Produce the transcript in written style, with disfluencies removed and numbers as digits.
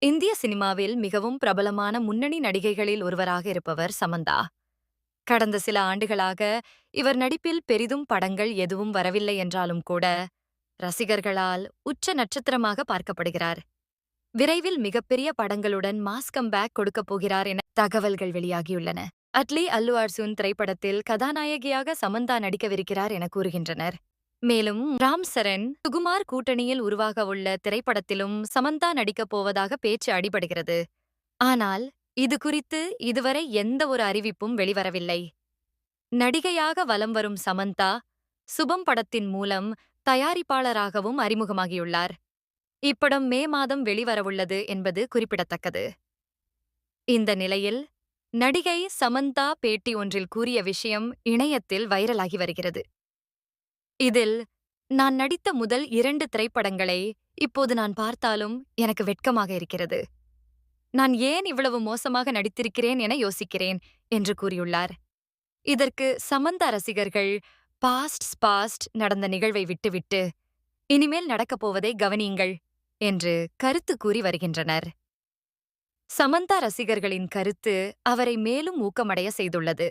இந்திய சினிமாவில் மிகவும் பிரபலமான முன்னணி நடிகைகளில் ஒருவராக இருப்பவர் சமந்தா. கடந்த சில ஆண்டுகளாக இவர் நடிப்பில் பெரிதும் படங்கள் எதுவும் வரவில்லை என்றாலும் கூட ரசிகர்களால் உச்ச நட்சத்திரமாக பார்க்கப்படுகிறார். விரைவில் மிகப்பெரிய படங்களுடன் மாஸ் கம்பேக் கொடுக்கப் போகிறார் என தகவல்கள் வெளியாகியுள்ளன. அட்லி அல்லு அர்ஜுன் திரைப்படத்தில் கதாநாயகியாக சமந்தா நடிக்கவிருக்கிறார் என கூறுகின்றனர். மேலும் ராம் சரண் சுகுமார் கூட்டணியில் உருவாக உள்ள திரைப்படத்திலும் சமந்தா நடிக்கப் போவதாக பேச்சு அடிபடுகிறது. ஆனால் இது குறித்து இதுவரை எந்த ஒரு அறிவிப்பும் வெளிவரவில்லை. நடிகையாக வலம் வரும் சமந்தா சுபம் படத்தின் மூலம் தயாரிப்பாளராகவும் அறிமுகமாகியுள்ளார். இப்படம் மே மாதம் வெளிவரவுள்ளது என்பது குறிப்பிடத்தக்கது. இந்த நிலையில் நடிகை சமந்தா பேட்டி ஒன்றில் கூறிய விஷயம் இணையத்தில் வைரலாகி வருகிறது. இதில், நான் நடித்த முதல் 2 திரைப்படங்களை இப்போது நான் பார்த்தாலும் எனக்கு வெட்கமாக இருக்கிறது. நான் ஏன் இவ்வளவு மோசமாக நடித்திருக்கிறேன் என யோசிக்கிறேன் என்று கூறியுள்ளார். இதற்கு சமந்தா ரசிகர்கள் பாஸ்ட் நடந்த நிகழ்வை விட்டுவிட்டு இனிமேல் நடக்கப் போவதை கவனியுங்கள் என்று கருத்து கூறி வருகின்றனர். சமந்தா ரசிகர்களின் கருத்து அவரை மேலும் ஊக்கமடைய செய்துள்ளது.